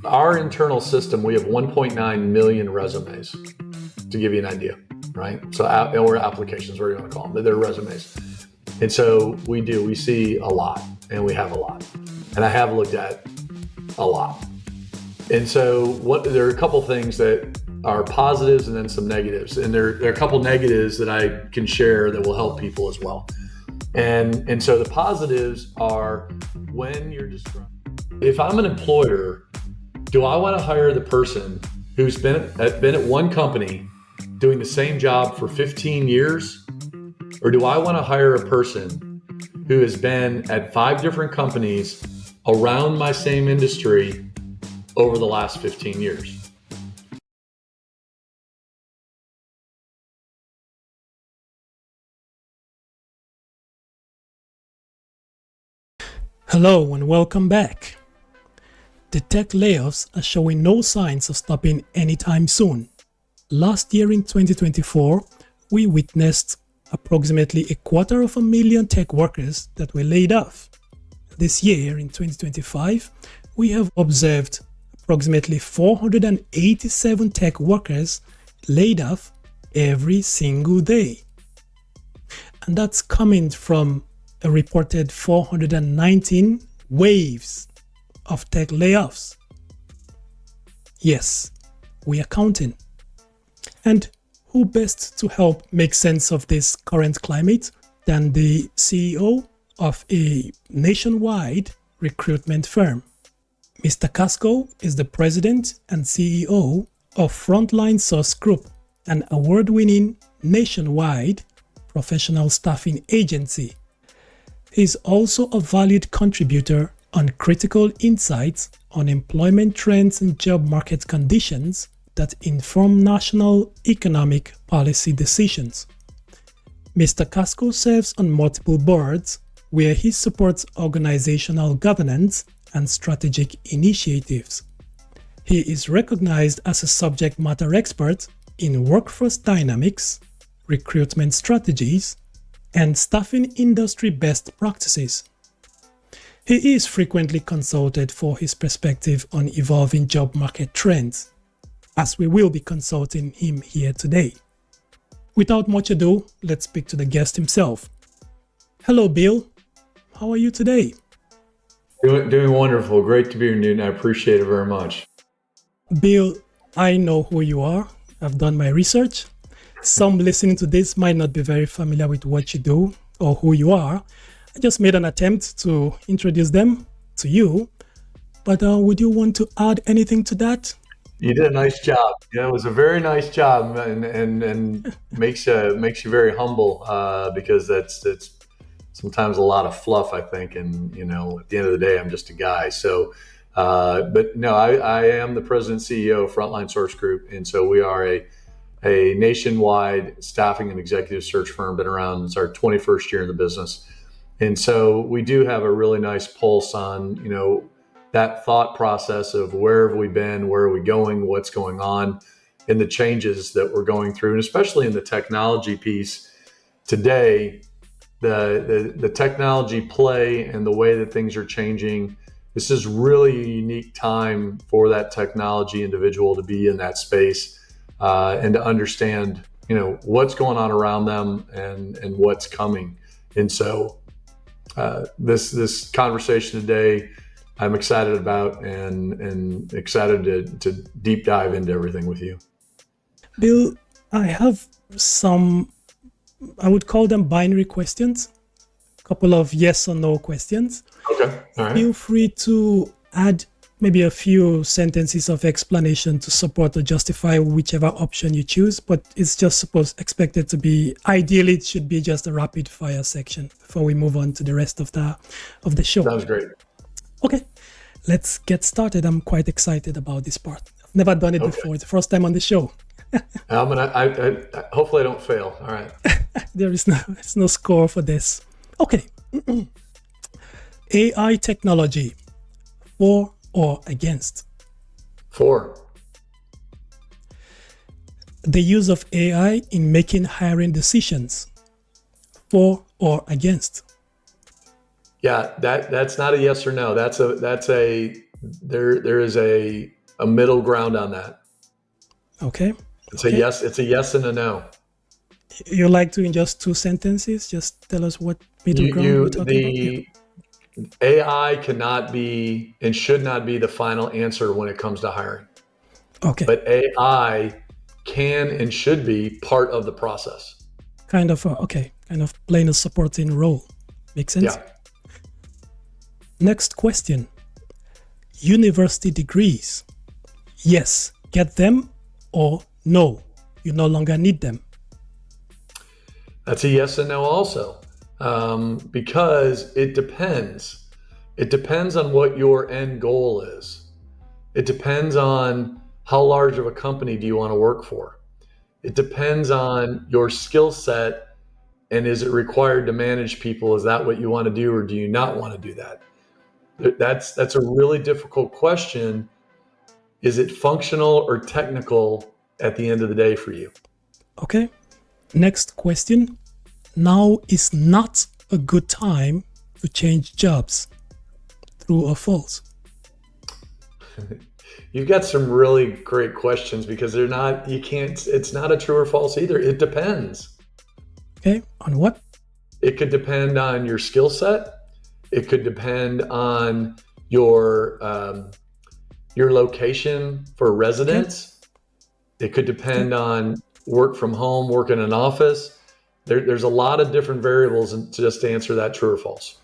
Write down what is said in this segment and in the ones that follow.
our internal system, we have 1.9 million resumes, to give you an idea, right? So, or applications, whatever you want to call them, they're resumes. And so we see a lot, and we have a lot. And I have looked at a lot. And so there are a couple things that are positives and then some negatives. And there are a couple negatives that I can share that will help people as well. And so the positives are when you're if I'm an employer, do I want to hire the person who's been at one company doing the same job for 15 years? Or do I want to hire a person who has been at 5 different companies around my same industry over the last 15 years? Hello and welcome back. The tech layoffs are showing no signs of stopping anytime soon. Last year in 2024, we witnessed approximately 250,000 tech workers that were laid off. This year in 2025, we have observed approximately 487 tech workers laid off every single day. And that's coming from a reported 419 waves of tech layoffs. Yes, we are counting. And who best to help make sense of this current climate than the CEO of a nationwide recruitment firm? Mr. Kasko is the president and CEO of Frontline Source Group, an award-winning nationwide professional staffing agency. He is also a valued contributor on critical insights on employment trends and job market conditions that inform national economic policy decisions. Mr. Kasko serves on multiple boards where he supports organizational governance and strategic initiatives. He is recognized as a subject matter expert in workforce dynamics, recruitment strategies, and staffing industry best practices. He is frequently consulted for his perspective on evolving job market trends, as we will be consulting him here today. Without much ado, let's speak to the guest himself. Hello, Bill. How are you today? Doing wonderful. Great to be here, Newton. I appreciate it very much. Bill, I know who you are. I've done my research. Some listening to this might not be very familiar with what you do or who you are. I just made an attempt to introduce them to you, but would you want to add anything to that? You did a nice job. Yeah, it was a very nice job, and makes you very humble because that's sometimes a lot of fluff, I think. And at the end of the day, I'm just a guy. So, but no, I am the president and CEO of Frontline Source Group, and so we are a nationwide staffing and executive search firm. Been around, it's our 21st year in the business. And so we do have a really nice pulse on, that thought process of where have we been, where are we going, what's going on, and the changes that we're going through. And especially in the technology piece today, the technology play and the way that things are changing, this is really a unique time for that technology individual to be in that space and to understand, what's going on around them and what's coming. And so this conversation today, I'm excited about and excited to deep dive into everything with you. Bill, I have some, I would call them binary questions, a couple of yes or no questions. Okay. All right. Feel free to add maybe a few sentences of explanation to support or justify whichever option you choose, but it's just expected to be, ideally it should be just a rapid fire section before we move on to the rest of the show. Sounds great. Okay, let's get started. I'm quite excited about this part. I've never done it before. It's the first time on the show. I hopefully I don't fail. All right. There's no score for this. Okay. AI technology, for or against? For. The use of AI in making hiring decisions, for or against? Yeah, that's not a yes or no. That's there is a middle ground on that. Okay. It's a yes. It's a yes and a no. You like to in just 2 sentences? Just tell us what middle ground we're talking about. Yeah. AI cannot be and should not be the final answer when it comes to hiring. Okay. But AI can and should be part of the process. Kind of playing a supporting role. Makes sense? Yeah. Next question. University degrees. Yes, get them, or no, you no longer need them. That's a yes and no also, because it depends. It depends on what your end goal is. It depends on how large of a company do you want to work for. It depends on your skill set, and is it required to manage people? Is that what you want to do, or do you not want to do that? That's a really difficult question. Is it functional or technical at the end of the day for you? Okay. Next question. Now is not a good time to change jobs. True or false? You've got some really great questions because it's not a true or false either. It depends. Okay. On what? It could depend on your skill set. It could depend on your location for residence. Okay. It could depend on work from home, work in an office. There's a lot of different variables just to answer that true or false.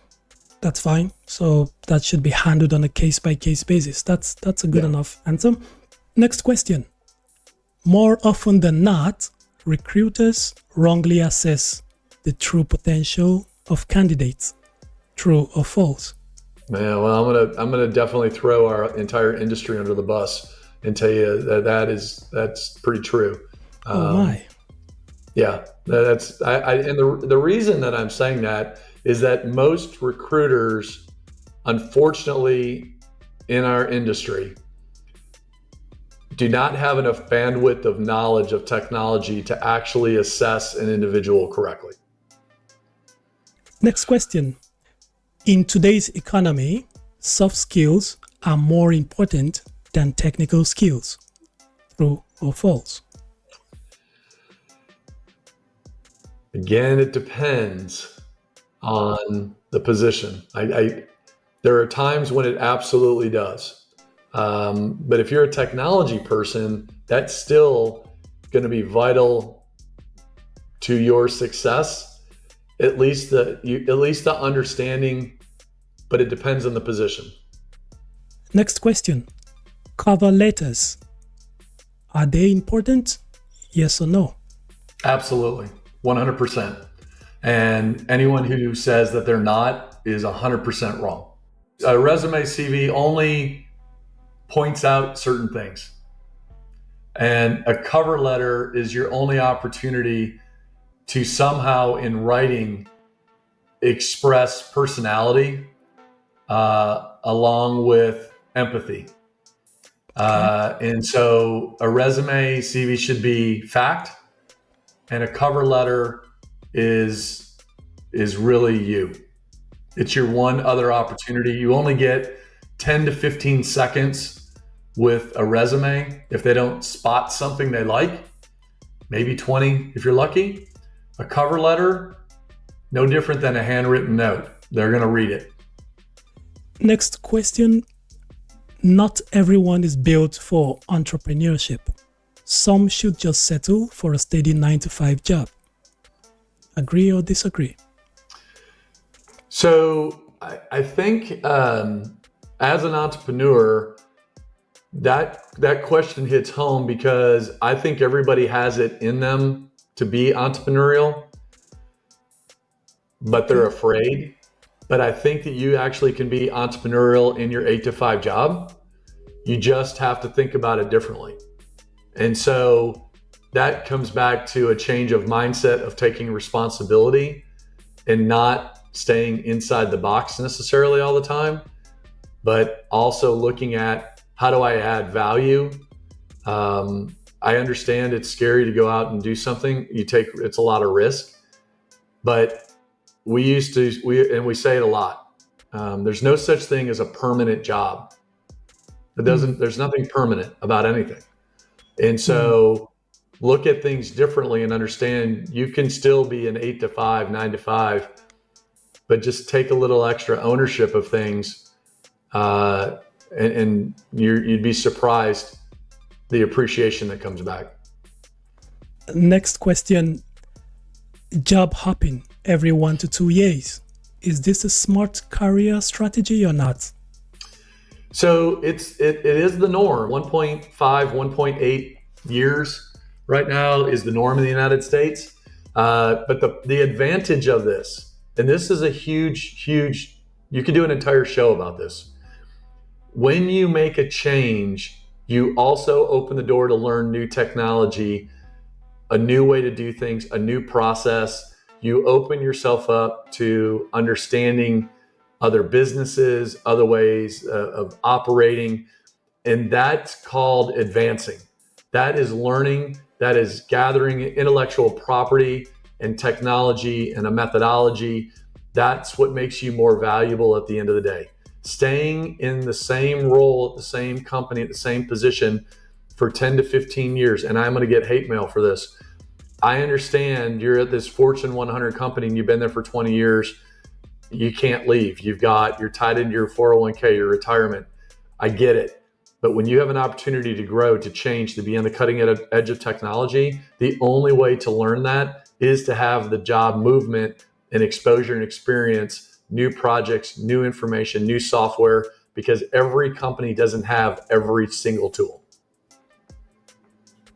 That's fine. So that should be handled on a case-by-case basis. That's a good enough answer. Next question. More often than not, recruiters wrongly assess the true potential of candidates. True or false? Man, well, I'm gonna definitely throw our entire industry under the bus and tell you that's pretty true. Oh my. Yeah, and the reason that I'm saying that is that most recruiters, unfortunately, in our industry, do not have enough bandwidth of knowledge of technology to actually assess an individual correctly. Next question. In today's economy, soft skills are more important than technical skills. True or false? Again, it depends on the position. There are times when it absolutely does. But if you're a technology person, that's still going to be vital to your success. At least the understanding, but it depends on the position. Next question. Cover letters. Are they important? Yes or no? Absolutely. 100%. And anyone who says that they're not is 100% wrong. A resume CV only points out certain things. And a cover letter is your only opportunity to somehow in writing express personality along with empathy. And so a resume CV should be fact, and a cover letter is really you. It's your one other opportunity. You only get 10 to 15 seconds with a resume. If they don't spot something they like, maybe 20 if you're lucky. A cover letter, no different than a handwritten note. They're going to read it. Next question. Not everyone is built for entrepreneurship. Some should just settle for a steady 9-to-5 job. Agree or disagree? So I think as an entrepreneur, that question hits home because I think everybody has it in them to be entrepreneurial, but they're afraid. But I think that you actually can be entrepreneurial in your 8-to-5 job. You just have to think about it differently. And so that comes back to a change of mindset of taking responsibility and not staying inside the box necessarily all the time, but also looking at how do I add value? I understand it's scary to go out and do something. It's a lot of risk, but we say it a lot. There's no such thing as a permanent job. There's nothing permanent about anything. And so look at things differently and understand you can still be an 8 to 5, 9 to 5, but just take a little extra ownership of things. And you'd be surprised the appreciation that comes back. Next question, job hopping every 1 to 2 years. Is this a smart career strategy or not? So it is the norm. 1.5, 1.8 years right now is the norm in the United States. But the advantage of this, and this is a huge, you could do an entire show about this. When you make a change, you also open the door to learn new technology, a new way to do things, a new process. You open yourself up to understanding other businesses, other ways of operating, and that's called advancing. That is learning, that is gathering intellectual property and technology and a methodology. That's what makes you more valuable at the end of the day. Staying in the same role at the same company, at the same position for 10 to 15 years, and I'm going to get hate mail for this. I understand you're at this Fortune 100 company and you've been there for 20 years. You can't leave. You're tied into your 401k, your retirement. I get it. But when you have an opportunity to grow, to change, to be on the cutting edge of technology, the only way to learn that is to have the job movement and exposure and experience, new projects, new information, new software, because every company doesn't have every single tool.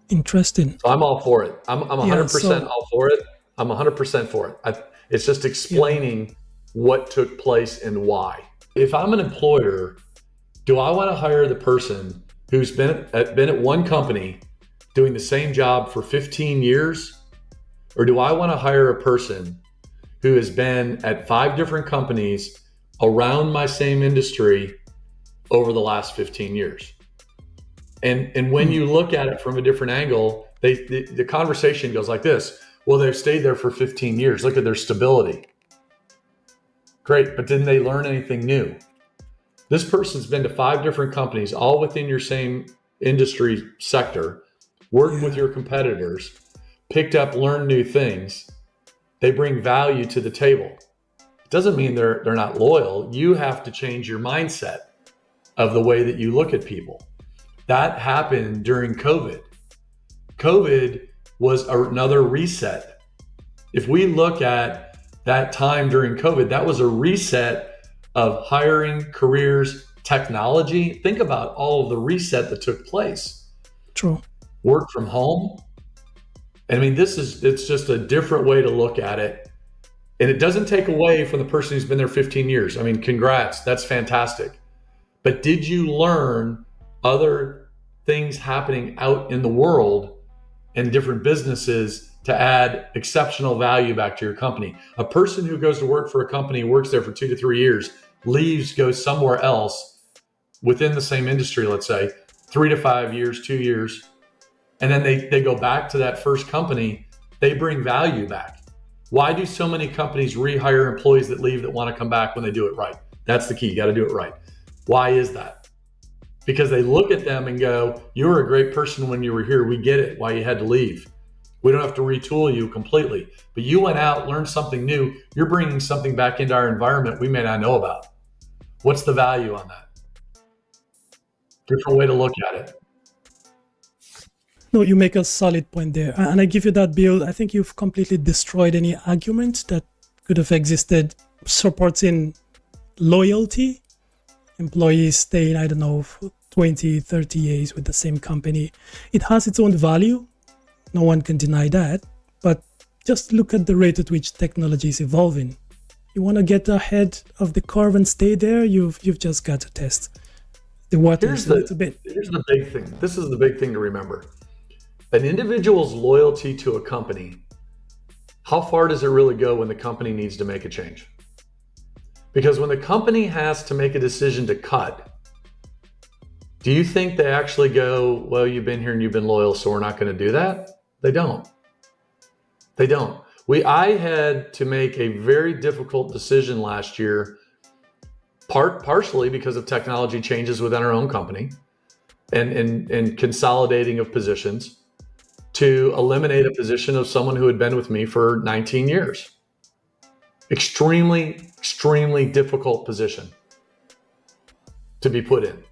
Interesting. So I'm all for it. I'm 100% all for it. I'm 100% for it. It's just explaining what took place and why. If I'm an employer, do I want to hire the person who's been at one company doing the same job for 15 years? Or do I want to hire a person who has been at 5 different companies around my same industry over the last 15 years? And when you look at it from a different angle, the conversation goes like this. Well, they've stayed there for 15 years. Look at their stability. Great, but didn't they learn anything new? This person's been to 5 different companies, all within your same industry sector, worked with your competitors, picked up, learned new things. They bring value to the table. It doesn't mean they're not loyal. You have to change your mindset of the way that you look at people. That happened during COVID. COVID was another reset. If we look at that time during COVID, that was a reset of hiring, careers, technology. Think about all of the reset that took place. True. Work from home. I mean, it's just a different way to look at it. And it doesn't take away from the person who's been there 15 years. I mean, congrats, that's fantastic. But did you learn other things happening out in the world and different businesses to add exceptional value back to your company? A person who goes to work for a company, works there for 2 to 3 years, leaves, goes somewhere else within the same industry, let's say 3 to 5 years, 2 years, and then they go back to that first company, they bring value back. Why do so many companies rehire employees that leave that want to come back when they do it right? That's the key. You got to do it right. Why is that? Because they look at them and go, you were a great person when you were here. We get it, why you had to leave. We don't have to retool you completely. But you went out, learned something new. You're bringing something back into our environment we may not know about. What's the value on that? Different way to look at it. No, you make a solid point there. And I give you that, Bill. I think you've completely destroyed any argument that could have existed supporting loyalty. Employees staying, I don't know, for 20, 30 years with the same company. It has its own value. No one can deny that. But just look at the rate at which technology is evolving. You want to get ahead of the curve and stay there, you've just got to test the waters a little bit. Here's the big thing. This is the big thing to remember. An individual's loyalty to a company, how far does it really go when the company needs to make a change? Because when the company has to make a decision to cut, do you think they actually go, well, you've been here and you've been loyal, so we're not going to do that? They don't. They don't. I had to make a very difficult decision last year, partially because of technology changes within our own company. and consolidating of positions to eliminate a position of someone who had been with me for 19 years. Extremely difficult position to be put in.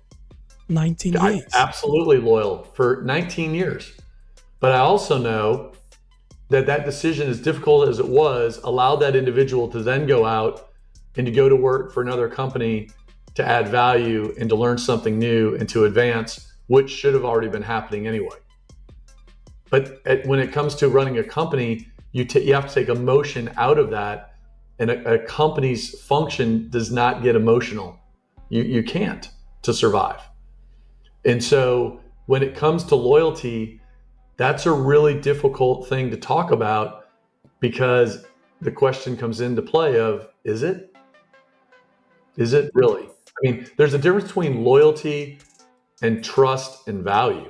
19 I'm years. absolutely loyal for 19 years. But I also know that decision, as difficult as it was, allowed that individual to then go out and to go to work for another company to add value and to learn something new and to advance, which should have already been happening anyway. But when it comes to running a company, you have to take emotion out of that, and a company's function does not get emotional. You can't, to survive. And so when it comes to loyalty, that's a really difficult thing to talk about, because the question comes into play of, is it? Is it really? I mean, there's a difference between loyalty and trust and value.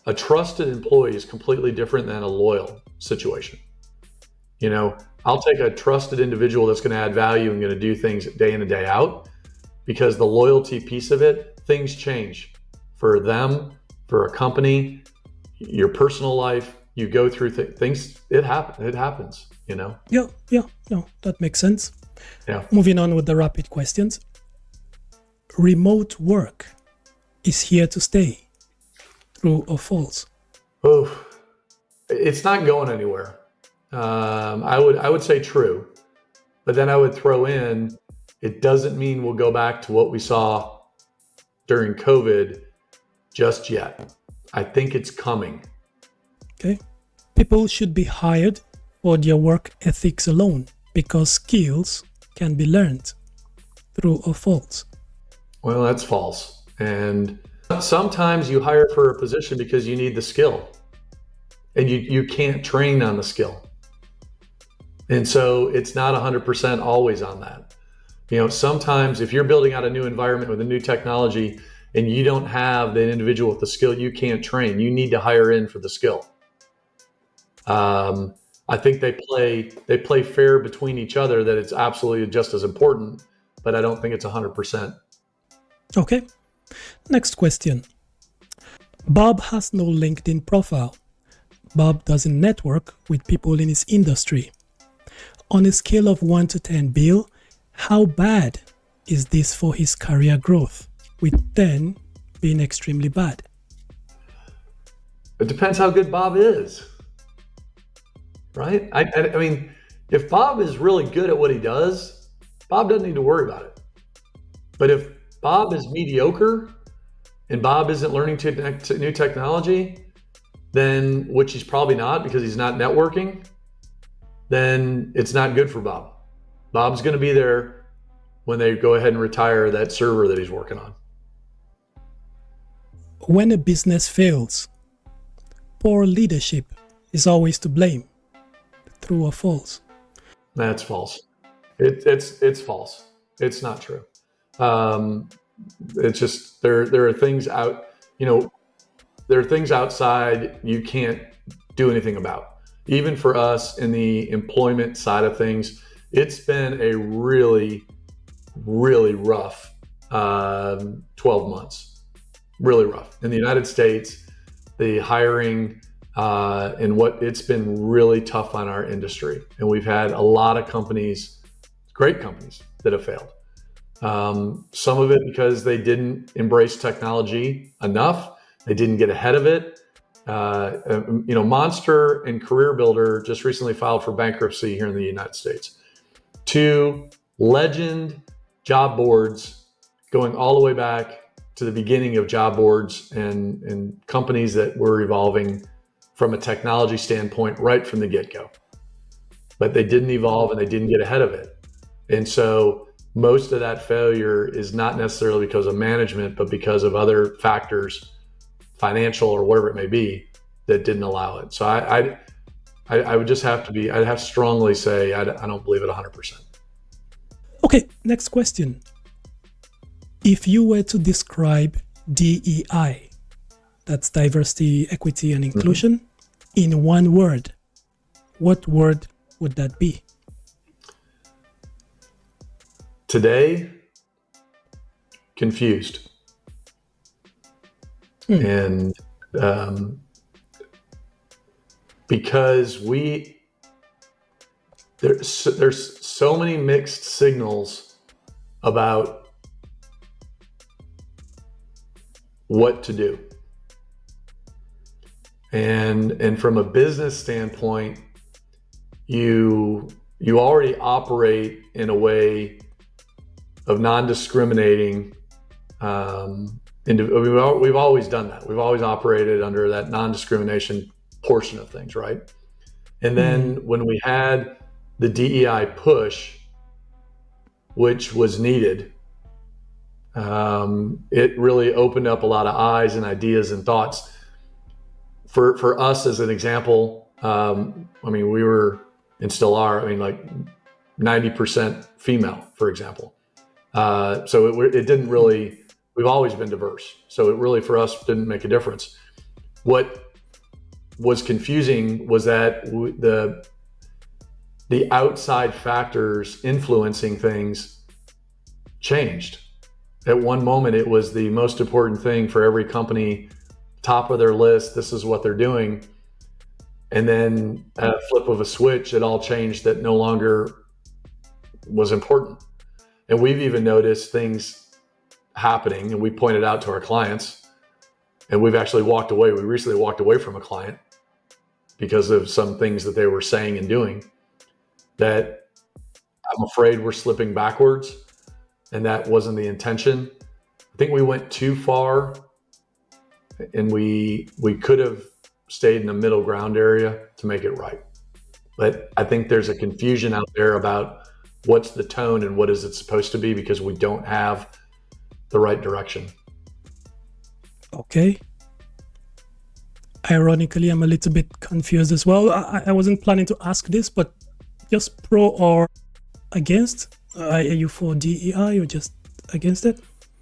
A trusted employee is completely different than a loyal situation. You know, I'll take a trusted individual that's going to add value and going to do things day in and day out, because the loyalty piece of it, things change for them, for a company, your personal life. You go through things. It happens, you know? Yeah. No, that makes sense. Yeah. Moving on with the rapid questions. Remote work is here to stay. True or false? Oh, it's not going anywhere. I would say true, but then I would throw in, it doesn't mean we'll go back to what we saw during COVID just yet. I think it's coming. Okay. People should be hired for their work ethics alone, because skills can be learned. True or false? Well, that's false. And sometimes you hire for a position because you need the skill, and you can't train on the skill. And so it's not 100% always on that. You know, sometimes if you're building out a new environment with a new technology and you don't have the individual with the skill, you can't train. You need to hire in for the skill. I think they play fair between each other, that it's absolutely just as important, but I don't think it's 100%. Okay. Next question. Bob has no LinkedIn profile. Bob doesn't network with people in his industry. On a scale of 1 to 10, Bill, how bad is this for his career growth, with 10 being extremely bad? It depends how good Bob is, right? I mean, if Bob is really good at what he does, Bob doesn't need to worry about it. But if Bob is mediocre and Bob isn't learning new technology, then, which he's probably not because he's not networking, then it's not good for Bob. Bob's going to be there when they go ahead and retire that server that he's working on. When a business fails, poor leadership is always to blame. True or false? That's false. It's false. It's not true. It's just there are things out, you know, there are things outside you can't do anything about. Even for us in the employment side of things, it's been a really rough 12 months. Really rough. In the United States, the hiring and what it's been really tough on our industry. And we've had a lot of companies, great companies, that have failed. Some of it because they didn't embrace technology enough. They didn't get ahead of it. You know, Monster and Career Builder just recently filed for bankruptcy here in the United States. Two legend job boards going all the way back to the beginning of job boards and companies that were evolving from a technology standpoint right from the get-go. But they didn't evolve and they didn't get ahead of it. And so most of that failure is not necessarily because of management, but because of other factors, financial or whatever it may be, that didn't allow it. So I would just have to be, I'd have to strongly say I don't believe it 100%. Okay, next question. If you were to describe DEI, that's diversity, equity, and inclusion, in one word, what word would that be? Today, confused. And because there's so many mixed signals about what to do. And from a business standpoint, you already operate in a way of non-discriminating. We've always done that. We've always operated under that non-discrimination portion of things, right? And then when we had the DEI push, which was needed, it really opened up a lot of eyes and ideas and thoughts. For us, as an example, we were and still are, like 90% female, for example. So it didn't really, we've always been diverse. So it really, for us, didn't make a difference. What was confusing was that the outside factors influencing things changed. At one moment, it was the most important thing for every company, top of their list, this is what they're doing. And then at a flip of a switch, it all changed, that no longer was important. And we've even noticed things happening, and we pointed out to our clients, and we've actually walked away. We recently walked away from a client because of some things that they were saying and doing that I'm afraid we're slipping backwards, and that wasn't the intention. I think we went too far, and we could have stayed in the middle ground area to make it right. But I think there's a confusion out there about what's the tone and what is it supposed to be, because we don't have the right direction. Okay. Ironically, I'm a little bit confused as well. I wasn't planning to ask this, but just pro or against? Are you for DEI or just against it?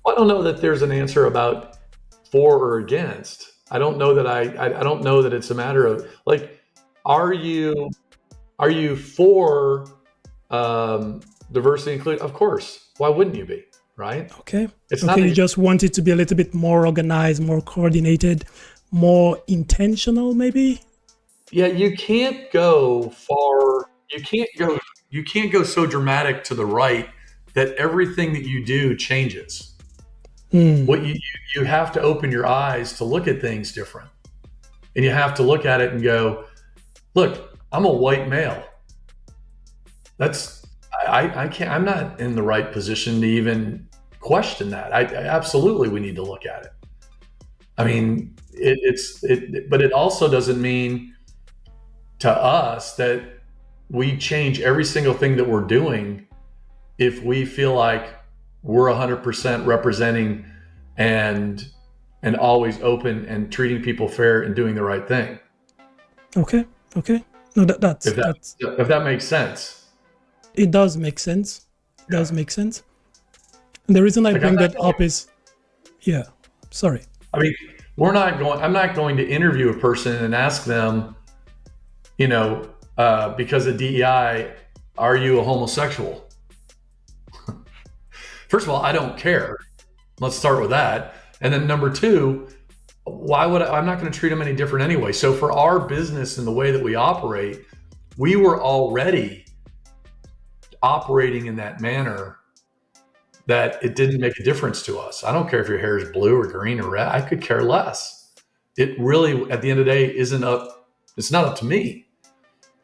I don't know that there's an answer about for or against. I don't know that I don't know that it's a matter of like, are you for diversity and inclusion? Of course. Why wouldn't you be? Right? Okay. You just want it to be a little bit more organized, more coordinated, more intentional, maybe? Yeah, you can't go far. You can't go so dramatic to the right that everything that you do changes. What you have to open your eyes to look at things different. And you have to look at it and go, look, I'm a white male. I can't, I'm not in the right position to even question that. I absolutely, we need to look at it. I mean, but it also doesn't mean to us that we change every single thing that we're doing if we feel like we're 100% representing and always open and treating people fair and doing the right thing. Okay. No, that's if that makes sense. It does make sense. It does make sense. And the reason I bring that up is, sorry. I mean, I'm not going to interview a person and ask them, because of DEI, are you a homosexual? First of all, I don't care. Let's start with that. And then number two, I'm not going to treat them any different anyway. So for our business and the way that we operate, we were already operating in that manner that it didn't make a difference to us. I don't care if your hair is blue or green or red. I could care less. It really, at the end of the day, it's not up to me.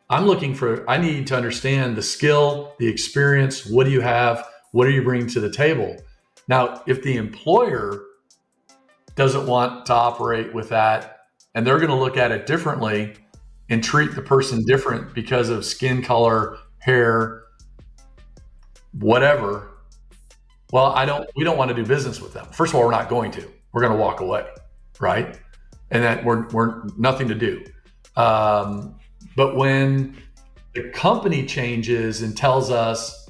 I need to understand the skill, the experience. What do you have? What are you bringing to the table? Now, if the employer doesn't want to operate with that, and they're going to look at it differently and treat the person different because of skin color, hair, whatever, well, we don't want to do business with them. First of all, we're not going to. We're going to walk away, right? And that we're nothing to do. But when the company changes and tells us,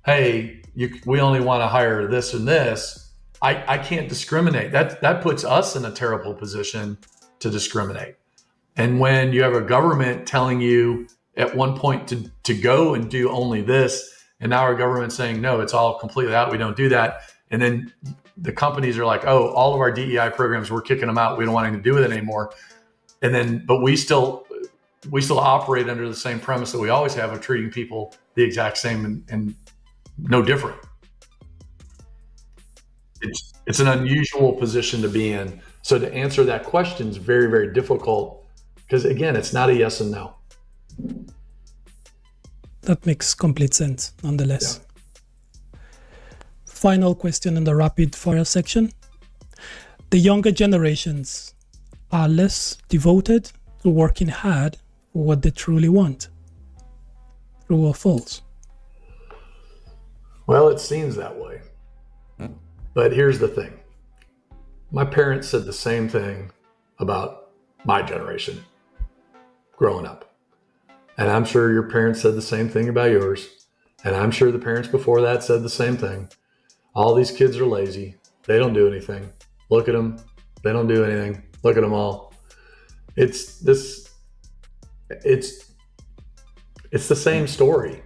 hey, we only want to hire this and this, I can't discriminate. That puts us in a terrible position to discriminate. And when you have a government telling you at one point to go and do only this, and now our government's saying, no, it's all completely out, we don't do that. And then the companies are like, oh, all of our DEI programs, we're kicking them out. We don't want anything to do with it anymore. And then, but we still operate under the same premise that we always have of treating people the exact same and no different. It's an unusual position to be in. So to answer that question is very, very difficult because, again, it's not a yes and no. That makes complete sense, nonetheless. Yeah. Final question in the rapid fire section. The younger generations are less devoted to working hard for what they truly want. True or false? Well, it seems that way. But here's the thing. My parents said the same thing about my generation growing up. And I'm sure your parents said the same thing about yours. And I'm sure the parents before that said the same thing. All these kids are lazy. They don't do anything. Look at them. They don't do anything. Look at them all. It's the same story.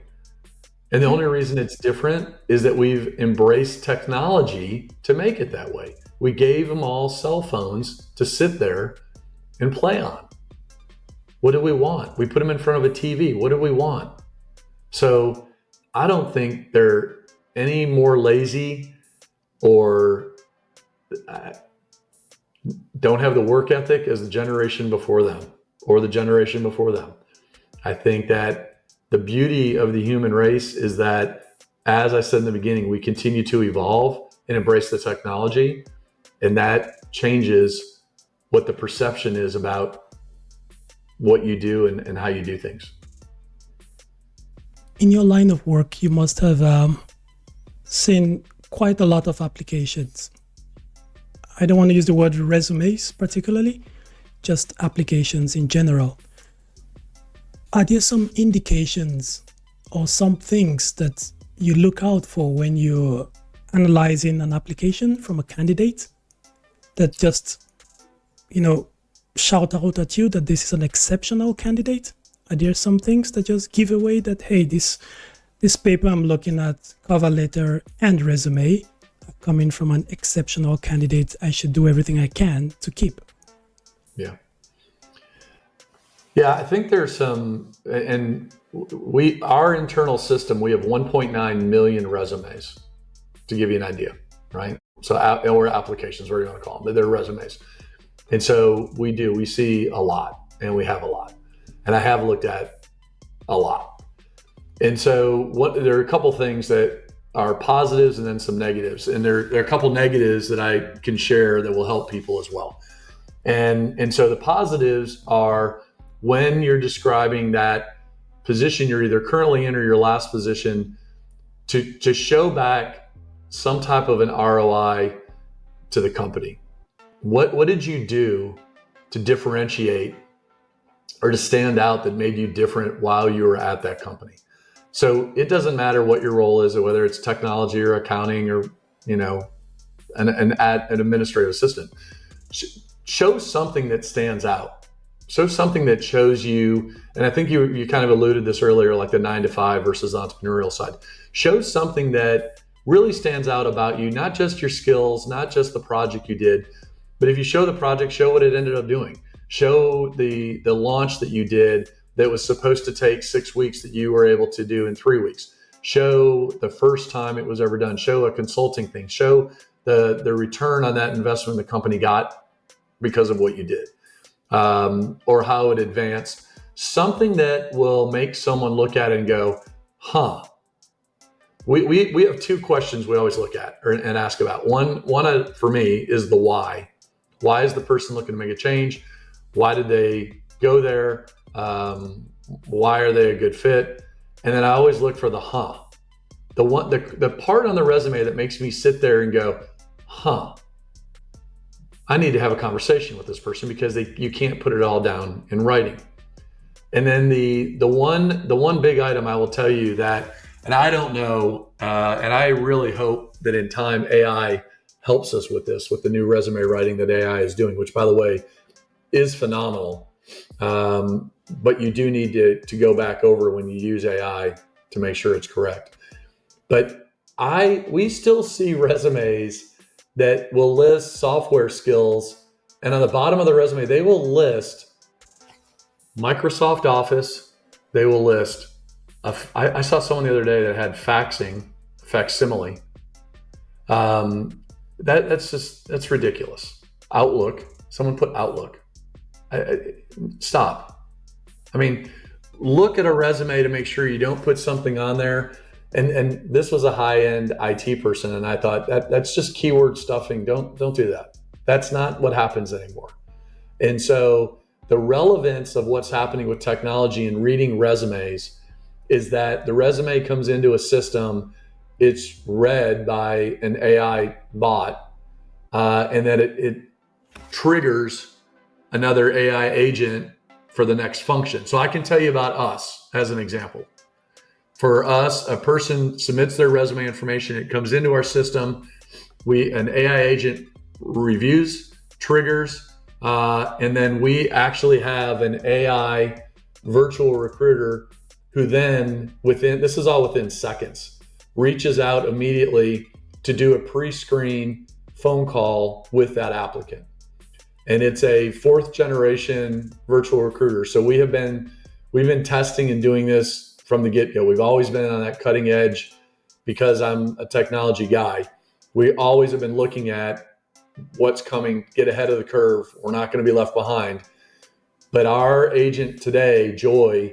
And the only reason it's different is that we've embraced technology to make it that way. We gave them all cell phones to sit there and play on. What do we want? We put them in front of a TV. What do we want? So I don't think they're any more lazy or don't have the work ethic as the generation before them or the generation before them. I think that the beauty of the human race is that, as I said in the beginning, we continue to evolve and embrace the technology, and that changes what the perception is about what you do and how you do things. In your line of work, you must have seen quite a lot of applications. I don't want to use the word resumes particularly, just applications in general. Are there some indications or some things that you look out for when you're analyzing an application from a candidate that just, shout out at you that this is an exceptional candidate? Are there some things that just give away that, hey, this paper I'm looking at, cover letter and resume, are coming from an exceptional candidate. I should do everything I can to keep. Yeah, I think there's some, and our internal system, we have 1.9 million resumes, to give you an idea, right? So, or applications, whatever you want to call them, but they're resumes. And so we see a lot, and we have a lot. And I have looked at a lot. And so there are a couple things that are positives and then some negatives. And there are a couple negatives that I can share that will help people as well. And so the positives are, when you're describing that position you're either currently in or your last position, to show back some type of an ROI to the company. What did you do to differentiate or to stand out that made you different while you were at that company? So it doesn't matter what your role is, or whether it's technology or accounting or an administrative assistant. Show something that stands out. So something that shows you, and I think you kind of alluded this earlier, like the 9-to-5 versus the entrepreneurial side. Show something that really stands out about you, not just your skills, not just the project you did, but if you show the project, show what it ended up doing. Show the launch that you did that was supposed to take 6 weeks that you were able to do in 3 weeks. Show the first time it was ever done. Show a consulting thing. Show the return on that investment the company got because of what you did. Or how it advanced, something that will make someone look at it and go, huh. We have two questions we always look at and ask about. One for me is the why. Why is the person looking to make a change? Why did they go there? Why are they a good fit? And then I always look for the huh. The part on the resume that makes me sit there and go, huh. I need to have a conversation with this person because you can't put it all down in writing. And then the one big item I will tell you that, and I don't know, and I really hope that in time AI helps us with this, with the new resume writing that AI is doing, which by the way is phenomenal. But you do need to go back over when you use AI to make sure it's correct. But we still see resumes that will list software skills, and on the bottom of the resume, they will list Microsoft Office. They will list, I saw someone the other day that had facsimile. That's ridiculous. Outlook. Someone put Outlook. Stop. I mean, look at a resume to make sure you don't put something on there. And this was a high-end IT person, and I thought that's just keyword stuffing. Don't do that. That's not what happens anymore. And so the relevance of what's happening with technology and reading resumes is that the resume comes into a system, it's read by an AI bot, and then it triggers another AI agent for the next function. So I can tell you about us as an example. For us, a person submits their resume information, it comes into our system, an AI agent reviews, triggers, and then we actually have an AI virtual recruiter who then, this is all within seconds, reaches out immediately to do a pre-screen phone call with that applicant. And it's a 4th generation virtual recruiter. So we've been testing and doing this from the get-go. We've always been on that cutting edge because I'm a technology guy. We always have been looking at what's coming, get ahead of the curve. We're not going to be left behind. But our agent today, Joy,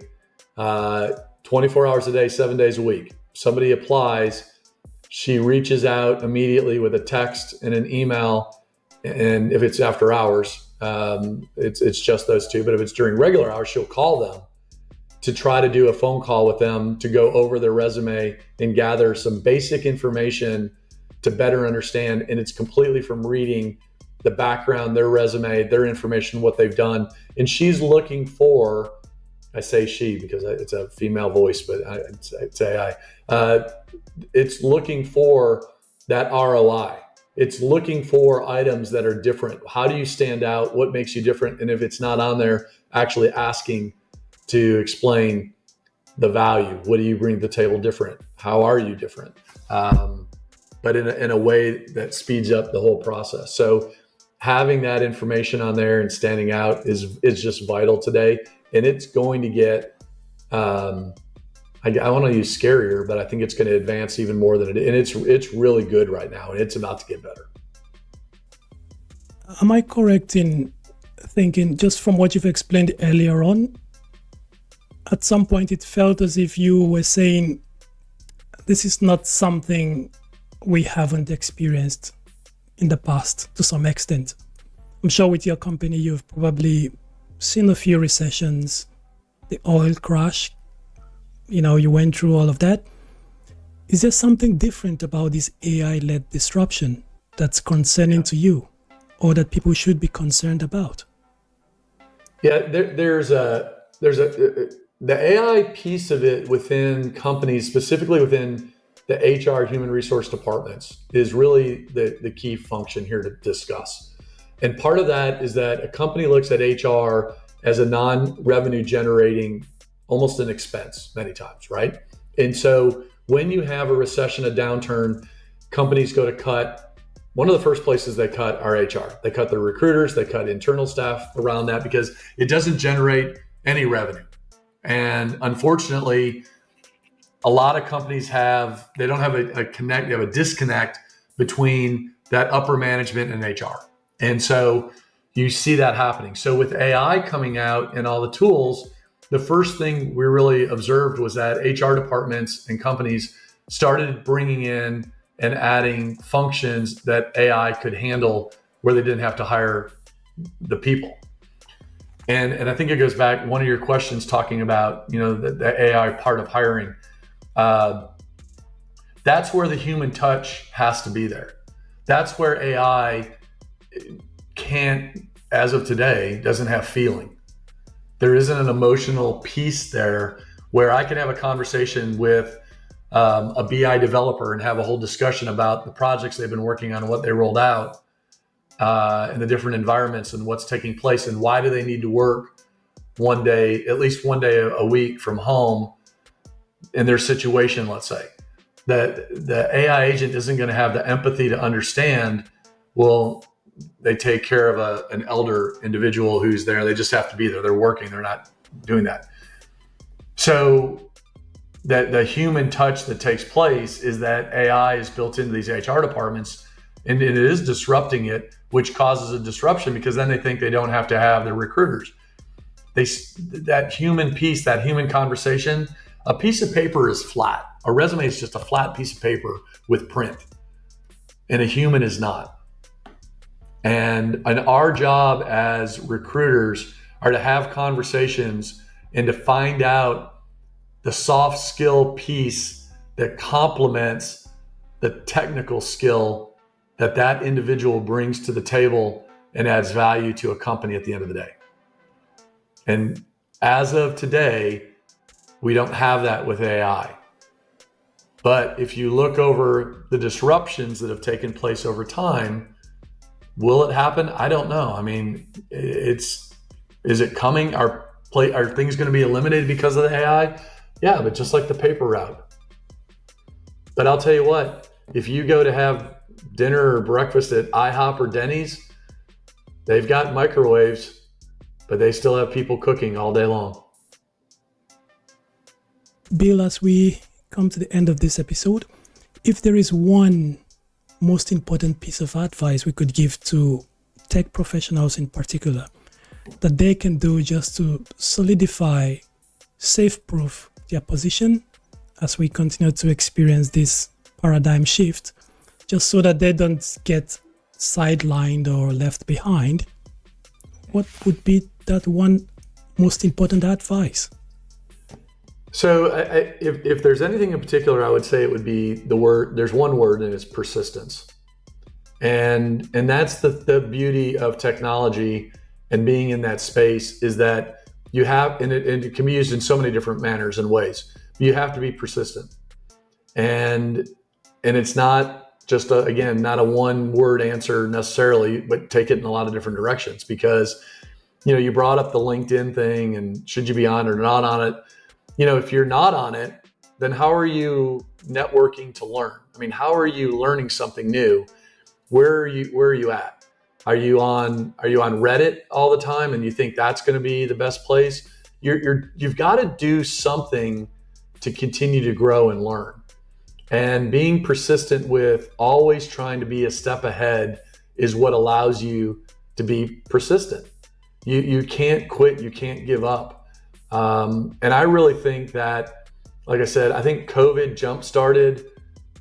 24 hours a day, 7 days a week. Somebody applies, she reaches out immediately with a text and an email. And if it's after hours, it's just those two. But if it's during regular hours, she'll call them to try to do a phone call with them to go over their resume and gather some basic information to better understand. And it's completely from reading the background, their resume, their information, what they've done. And she's looking for, I say she because it's a female voice, but it's AI. It's looking for that ROI. It's looking for items that are different. How do you stand out? What makes you different? And if it's not on there, actually asking to explain the value. What do you bring to the table different? How are you different? But in a way that speeds up the whole process. So having that information on there and standing out is just vital today. And it's going to get, I want to use scarier, but I think it's going to advance even more than it is. And it's really good right now, and it's about to get better. Am I correct in thinking, just from what you've explained earlier on, at some point it felt as if you were saying, this is not something we haven't experienced in the past to some extent? I'm sure with your company, you've probably seen a few recessions, the oil crash, you went through all of that. Is there something different about this AI-led disruption that's concerning to you, or that people should be concerned about? Yeah, the AI piece of it within companies, specifically within the HR human resource departments, is really the key function here to discuss. And part of that is that a company looks at HR as a non-revenue generating, almost an expense many times, right? And so when you have a recession, a downturn, companies go to cut. One of the first places they cut are HR. They cut their recruiters, they cut internal staff around that because it doesn't generate any revenue. And unfortunately, a lot of companies they don't have they have a disconnect between that upper management and HR. And so you see that happening. So with AI coming out and all the tools, the first thing we really observed was that HR departments and companies started bringing in and adding functions that AI could handle where they didn't have to hire the people. And I think it goes back, one of your questions talking about, the AI part of hiring. That's where the human touch has to be there. That's where AI can't, as of today, doesn't have feeling. There isn't an emotional piece there where I can have a conversation with a BI developer and have a whole discussion about the projects they've been working on and what they rolled out in the different environments and what's taking place and why do they need to work at least one day a week from home in their situation, let's say. That the AI agent isn't going to have the empathy to understand Well, they take care of an elder individual who's there. They just have to be there. They're working. They're not doing that. So that the human touch that takes place is that AI is built into these HR departments, and it is disrupting it, which causes a disruption because then they think they don't have to have the recruiters. That human piece, that human conversation, a piece of paper is flat. A resume is just a flat piece of paper with print, and a human is not. And our job as recruiters are to have conversations and to find out the soft skill piece that complements the technical skill that individual brings to the table and adds value to a company at the end of the day. And as of today, we don't have that with AI. But if you look over the disruptions that have taken place over time, will it happen? I don't know. I mean, is it coming? Are things going to be eliminated because of the AI? Yeah, but just like the paper route. But I'll tell you what, if you go to have dinner or breakfast at IHOP or Denny's, they've got microwaves, but they still have people cooking all day long. Bill, as we come to the end of this episode, if there is one most important piece of advice we could give to tech professionals in particular that they can do just to solidify, safe-proof their position as we continue to experience this paradigm shift, just so that they don't get sidelined or left behind, what would be that one most important advice? So if there's anything in particular, I would say it would be the word, there's one word, and it's persistence. And that's the beauty of technology and being in that space, is that you have, and it can be used in so many different manners and ways. You have to be persistent. And it's not just, not a one word answer necessarily, but take it in a lot of different directions, because, you brought up the LinkedIn thing and should you be on or not on it? If you're not on it, then how are you networking to learn? I mean, how are you learning something new? Where are you at? Are you on Reddit all the time and you think that's going to be the best place? You've got to do something to continue to grow and learn. And being persistent with always trying to be a step ahead is what allows you to be persistent. You can't quit. You can't give up. And I really think that, like I said, I think COVID jump-started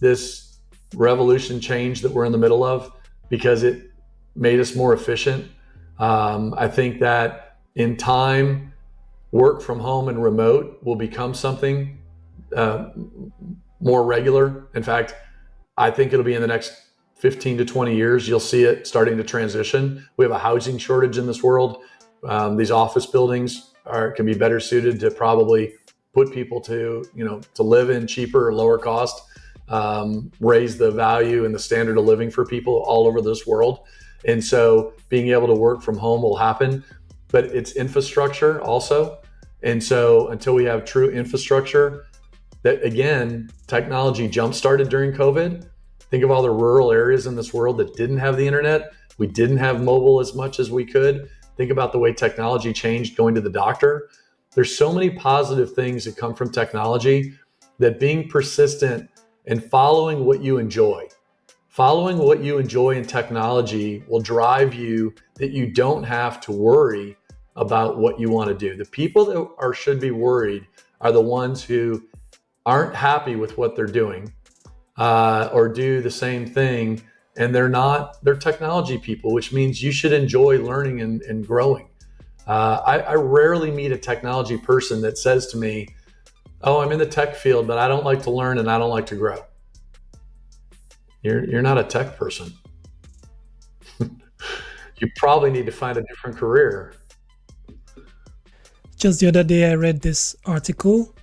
this revolution change that we're in the middle of, because it made us more efficient. I think that in time, work from home and remote will become something more regular. In fact, I think it'll be in the next 15 to 20 years, you'll see it starting to transition. We have a housing shortage in this world. These office buildings can be better suited to probably put people to live in cheaper or lower cost, raise the value and the standard of living for people all over this world. And so being able to work from home will happen, but it's infrastructure also. And so until we have true infrastructure, that again, technology jump-started during COVID. Think of all the rural areas in this world that didn't have the internet. We didn't have mobile as much as we could. Think about the way technology changed going to the doctor. There's so many positive things that come from technology, that being persistent and following what you enjoy in technology will drive you, that you don't have to worry about what you want to do. The people that should be worried are the ones who aren't happy with what they're doing or do the same thing, and they're technology people, which means you should enjoy learning and growing. I rarely meet a technology person that says to me, "Oh, I'm in the tech field, but I don't like to learn and I don't like to grow." You're not a tech person. You probably need to find a different career. Just the other day, I read this article,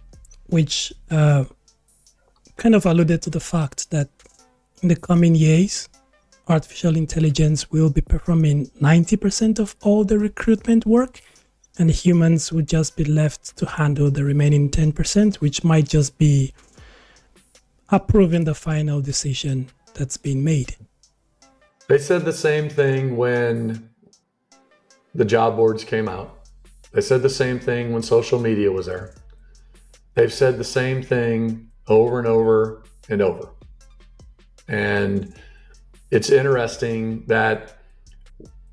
which kind of alluded to the fact that in the coming years, artificial intelligence will be performing 90% of all the recruitment work, and humans would just be left to handle the remaining 10%, which might just be approving the final decision that's been made. They said the same thing when the job boards came out. They said the same thing when social media was there. They've said the same thing over and over and over. And it's interesting that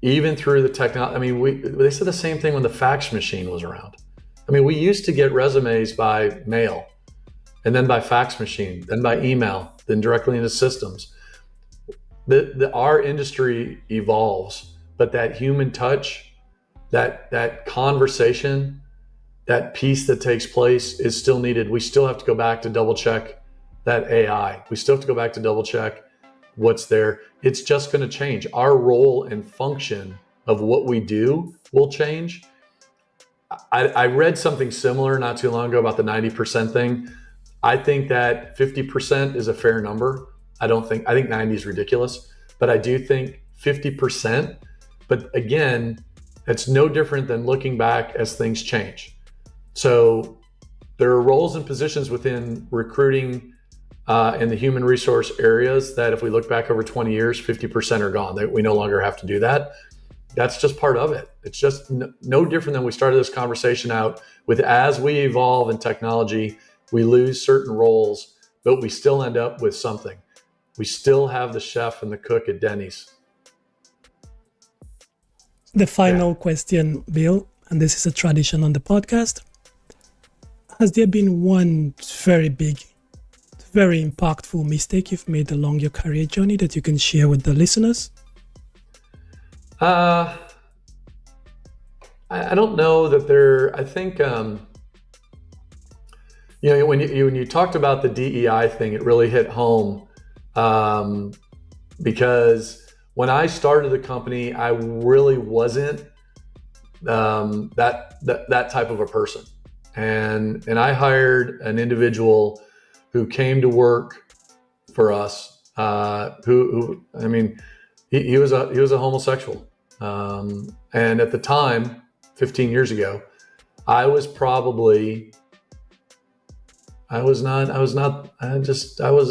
even through the technology, I mean, they said the same thing when the fax machine was around. I mean, we used to get resumes by mail, and then by fax machine, then by email, then directly into systems. Our industry evolves, but that human touch, that conversation, that piece that takes place is still needed. We still have to go back to double check that AI. We still have to go back to double check what's there. It's just going to change. Our role and function of what we do will change. I read something similar not too long ago about the 90% thing. I think that 50% is a fair number. I think 90 is ridiculous, but I do think 50%. But again, it's no different than looking back as things change. So there are roles and positions within recruiting in the human resource areas that if we look back over 20 years, 50% are gone. We no longer have to do that. That's just part of it. It's just no different than we started this conversation out with. As we evolve in technology, we lose certain roles, but we still end up with something. We still have the chef and the cook at Denny's. The final question, Bill, and this is a tradition on the podcast. Has there been one very big, very impactful mistake you've made along your career journey that you can share with the listeners? I don't know that there. I think when you talked about the DEI thing, it really hit home because when I started the company, I really wasn't that type of a person, and I hired an individual who came to work for us. He was a homosexual, and at the time, 15 years ago, I was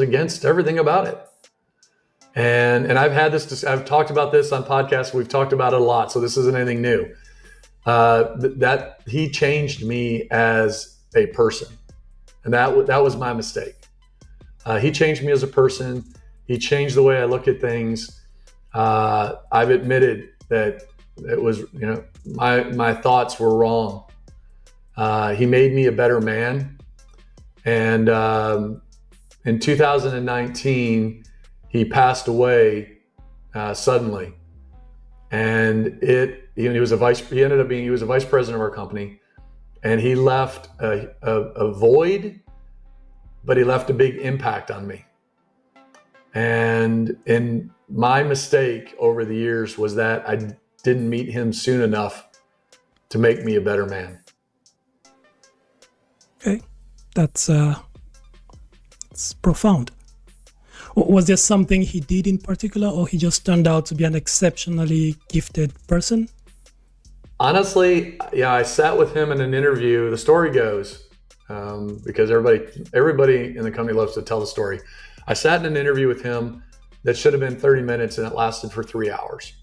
against everything about it. And I've talked about this on podcasts. We've talked about it a lot, so this isn't anything new. That he changed me as a person, and that was my mistake. He changed me as a person. He changed the way I look at things. I've admitted that it was, my thoughts were wrong. He made me a better man. And in 2019, he passed away suddenly. And he was a vice president of our company, and he left a void, but he left a big impact on me. And my mistake over the years was that I didn't meet him soon enough to make me a better man. Okay, that's profound. Was there something he did in particular, or he just turned out to be an exceptionally gifted person? Honestly, I sat with him in an interview. The story goes, because everybody in the company loves to tell the story. I sat in an interview with him that should have been 30 minutes, and it lasted for 3 hours.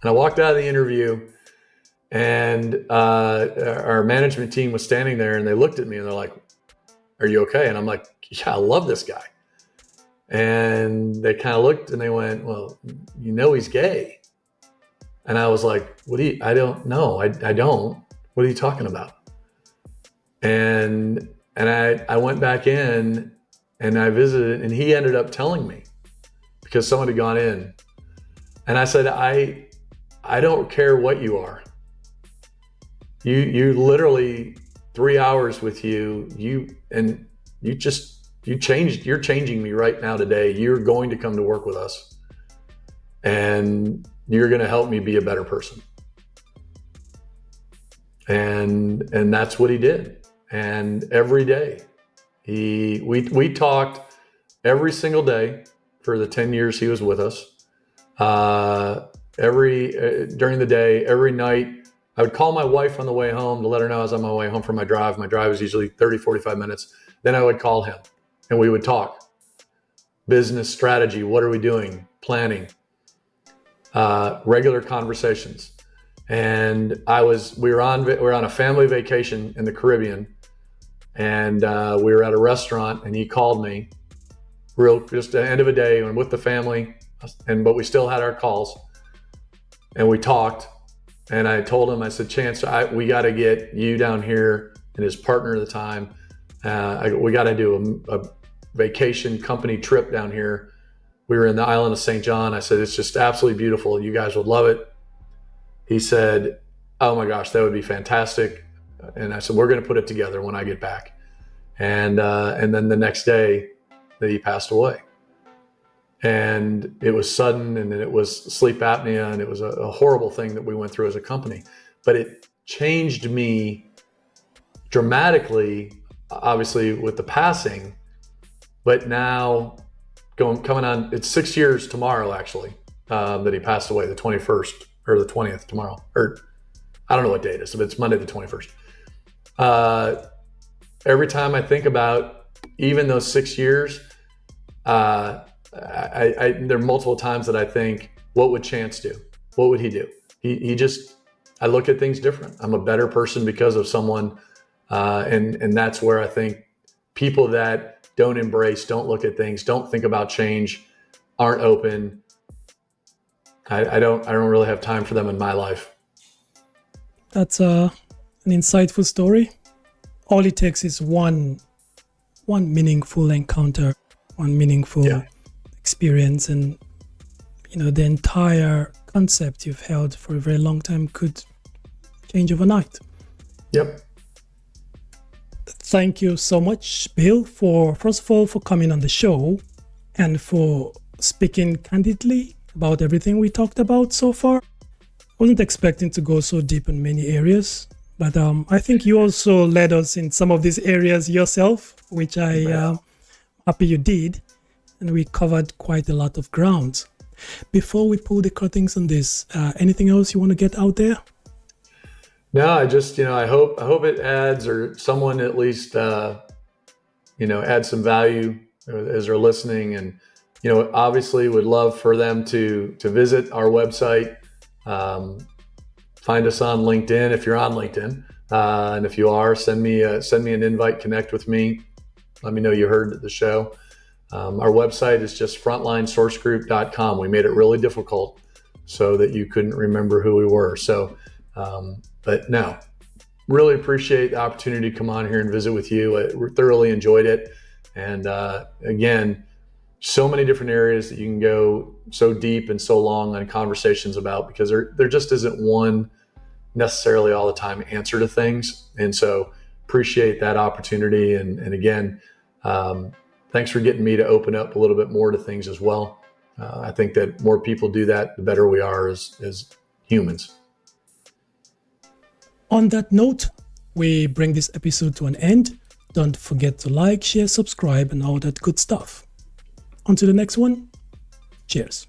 And I walked out of the interview, and our management team was standing there, and they looked at me and they're like, "Are you okay?" And I'm like, "Yeah, I love this guy." And they kind of looked and they went, "Well, he's gay." And I was like, I don't know. I don't. What are you talking about? And I went back in and I visited, and he ended up telling me because someone had gone in. And I said, I don't care what you are. You literally 3 hours with you're changing me right now today. You're going to come to work with us, and you're going to help me be a better person. And that's what he did. And every day we talked every single day for the 10 years he was with us. During the day, every night, I would call my wife on the way home to let her know I was on my way home from my drive. My drive was usually 30, 45 minutes. Then I would call him and we would talk business strategy. What are we doing? Planning. regular conversations. And we were on a family vacation in the Caribbean, and we were at a restaurant, and he called me just at the end of a day and with the family, but we still had our calls, and we talked. And I told him, I said, Chance, we got to get you down here, and his partner at the time. We got to do a vacation company trip down here. We were in the island of St. John. I said, it's just absolutely beautiful. You guys would love it. He said, oh my gosh, that would be fantastic. And I said, we're going to put it together when I get back. And then the next day that he passed away. And it was sudden, and it was sleep apnea, and it was a horrible thing that we went through as a company. But it changed me dramatically, obviously, with the passing. But now, coming on, it's 6 years tomorrow, actually, that he passed away, the 21st or the 20th tomorrow. Or I don't know what day it is, but it's Monday the 21st. Every time I think about even those 6 years, there are multiple times that I think, what would Chance do? What would he do? I look at things different. I'm a better person because of someone. And that's where I think people that don't embrace, don't look at things, don't think about change, aren't open. I don't really have time for them in my life. That's an insightful story. All it takes is one meaningful encounter, one meaningful experience, and the entire concept you've held for a very long time could change overnight. Yep. Thank you so much, Bill, first of all, for coming on the show and for speaking candidly about everything we talked about so far. I wasn't expecting to go so deep in many areas, but I think you also led us in some of these areas yourself, which I'm happy you did. And we covered quite a lot of ground. Before we pull the curtains on this, anything else you want to get out there? No, I just, I hope it adds, or someone at least, adds some value as they're listening. And, obviously would love for them to visit our website, find us on LinkedIn if you're on LinkedIn. And if you are, send me an invite, connect with me. Let me know you heard the show. Our website is just frontlinesourcegroup.com. We made it really difficult so that you couldn't remember who we were. So, but no, really appreciate the opportunity to come on here and visit with you. I thoroughly enjoyed it. And again, so many different areas that you can go so deep and so long on conversations about, because there just isn't one necessarily all the time answer to things. And so appreciate that opportunity. And again, thanks for getting me to open up a little bit more to things as well. I think that more people do that, the better we are as humans. On that note, we bring this episode to an end. Don't forget to like, share, subscribe, and all that good stuff. Until the next one, cheers.